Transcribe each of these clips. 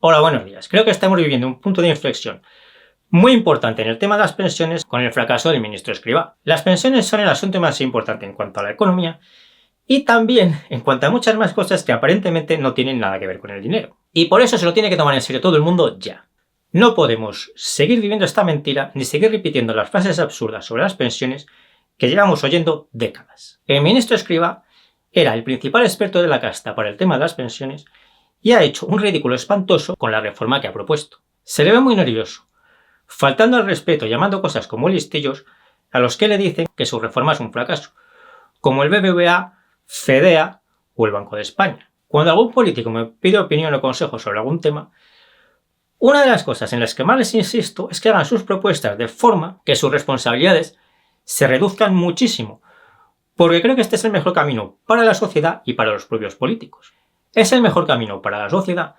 Hola, buenos días. Creo que estamos viviendo un punto de inflexión muy importante en el tema de las pensiones con el fracaso del ministro Escrivá. Las pensiones son el asunto más importante en cuanto a la economía y también en cuanto a muchas más cosas que aparentemente no tienen nada que ver con el dinero. Y por eso se lo tiene que tomar en serio todo el mundo ya. No podemos seguir viviendo esta mentira ni seguir repitiendo las frases absurdas sobre las pensiones que llevamos oyendo décadas. El ministro Escrivá era el principal experto de la casta para el tema de las pensiones y ha hecho un ridículo espantoso con la reforma que ha propuesto. Se le ve muy nervioso, faltando al respeto, llamando cosas como listillos a los que le dicen que su reforma es un fracaso, como el BBVA, Fedea o el Banco de España. Cuando algún político me pide opinión o consejo sobre algún tema, una de las cosas en las que más les insisto es que hagan sus propuestas de forma que sus responsabilidades se reduzcan muchísimo, porque creo que este es el mejor camino para la sociedad y para los propios políticos. Es el mejor camino para la sociedad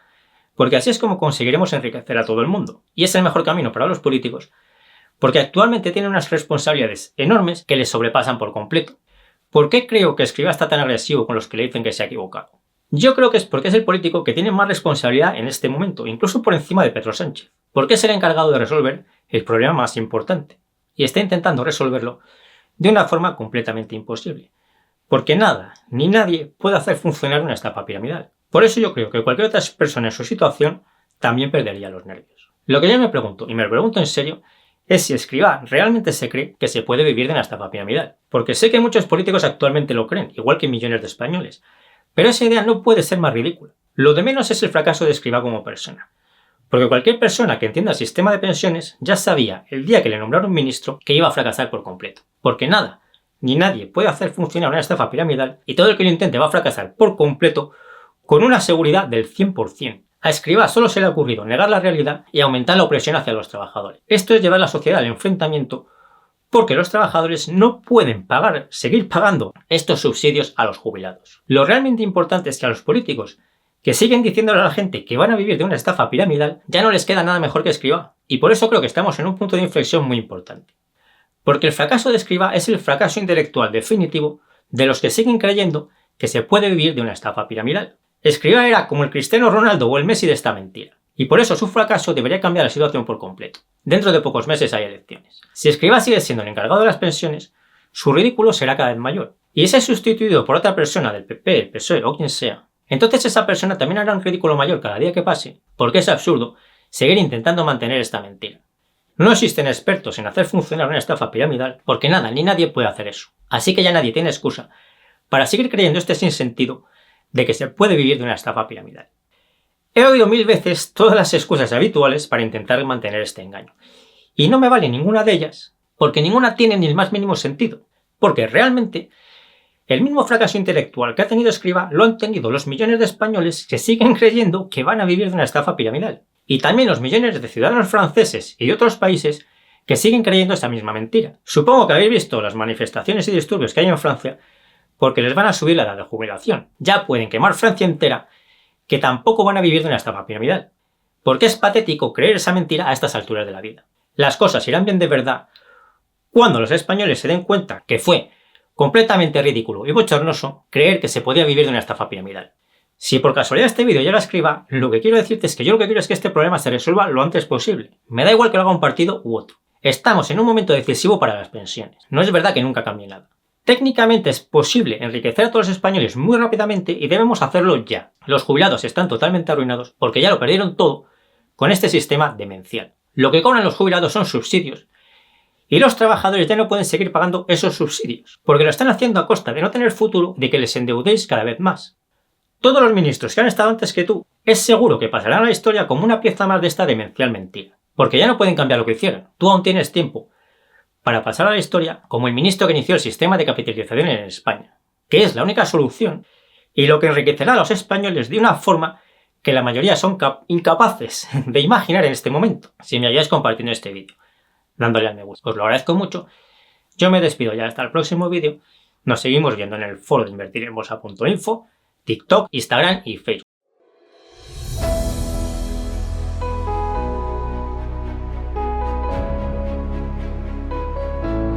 porque así es como conseguiremos enriquecer a todo el mundo. Y es el mejor camino para los políticos porque actualmente tienen unas responsabilidades enormes que les sobrepasan por completo. ¿Por qué creo que Escrivá está tan agresivo con los que le dicen que se ha equivocado? Yo creo que es porque es el político que tiene más responsabilidad en este momento, incluso por encima de Pedro Sánchez. Porque es el encargado de resolver el problema más importante. Y está intentando resolverlo de una forma completamente imposible. Porque nada, ni nadie puede hacer funcionar una estafa piramidal. Por eso yo creo que cualquier otra persona en su situación también perdería los nervios. Lo que yo me pregunto, y me lo pregunto en serio, es si Escrivá realmente se cree que se puede vivir de una estafa piramidal. Porque sé que muchos políticos actualmente lo creen, igual que millones de españoles. Pero esa idea no puede ser más ridícula. Lo de menos es el fracaso de Escrivá como persona. Porque cualquier persona que entienda el sistema de pensiones ya sabía, el día que le nombraron ministro, que iba a fracasar por completo. Porque nada, ni nadie puede hacer funcionar una estafa piramidal y todo el que lo intente va a fracasar por completo con una seguridad del 100%. A Escrivá solo se le ha ocurrido negar la realidad y aumentar la opresión hacia los trabajadores. Esto es llevar a la sociedad al enfrentamiento porque los trabajadores no pueden seguir pagando estos subsidios a los jubilados. Lo realmente importante es que a los políticos que siguen diciéndole a la gente que van a vivir de una estafa piramidal ya no les queda nada mejor que Escrivá. Y por eso creo que estamos en un punto de inflexión muy importante. Porque el fracaso de Escrivá es el fracaso intelectual definitivo de los que siguen creyendo que se puede vivir de una estafa piramidal. Escrivá era como el Cristiano Ronaldo o el Messi de esta mentira. Y por eso su fracaso debería cambiar la situación por completo. Dentro de pocos meses hay elecciones. Si Escrivá sigue siendo el encargado de las pensiones, su ridículo será cada vez mayor. Y ese es sustituido por otra persona del PP, el PSOE o quien sea. Entonces esa persona también hará un ridículo mayor cada día que pase, porque es absurdo seguir intentando mantener esta mentira. No existen expertos en hacer funcionar una estafa piramidal porque nada ni nadie puede hacer eso. Así que ya nadie tiene excusa para seguir creyendo este sinsentido de que se puede vivir de una estafa piramidal. He oído 1000 veces todas las excusas habituales para intentar mantener este engaño. Y no me vale ninguna de ellas porque ninguna tiene ni el más mínimo sentido. Porque realmente el mismo fracaso intelectual que ha tenido Escrivá lo han tenido los millones de españoles que siguen creyendo que van a vivir de una estafa piramidal. Y también los millones de ciudadanos franceses y de otros países que siguen creyendo esta misma mentira. Supongo que habéis visto las manifestaciones y disturbios que hay en Francia porque les van a subir la edad de jubilación. Ya pueden quemar Francia entera que tampoco van a vivir de una estafa piramidal. Porque es patético creer esa mentira a estas alturas de la vida. Las cosas irán bien de verdad cuando los españoles se den cuenta que fue completamente ridículo y bochornoso creer que se podía vivir de una estafa piramidal. Si por casualidad este vídeo llega a Escrivá, lo que quiero decirte es que yo lo que quiero es que este problema se resuelva lo antes posible. Me da igual que lo haga un partido u otro. Estamos en un momento decisivo para las pensiones. No es verdad que nunca cambie nada. Técnicamente es posible enriquecer a todos los españoles muy rápidamente y debemos hacerlo ya. Los jubilados están totalmente arruinados porque ya lo perdieron todo con este sistema demencial. Lo que cobran los jubilados son subsidios y los trabajadores ya no pueden seguir pagando esos subsidios porque lo están haciendo a costa de no tener futuro, de que les endeudéis cada vez más. Todos los ministros que han estado antes que tú es seguro que pasarán a la historia como una pieza más de esta demencial mentira. Porque ya no pueden cambiar lo que hicieron. Tú aún tienes tiempo para pasar a la historia como el ministro que inició el sistema de capitalización en España, que es la única solución y lo que enriquecerá a los españoles de una forma que la mayoría son incapaces de imaginar en este momento. Si me ayudáis compartiendo este vídeo, dándole al me gusta, os lo agradezco mucho. Yo me despido ya hasta el próximo vídeo. Nos seguimos viendo en el foro de invertirenbolsa.info, TikTok, Instagram y Facebook.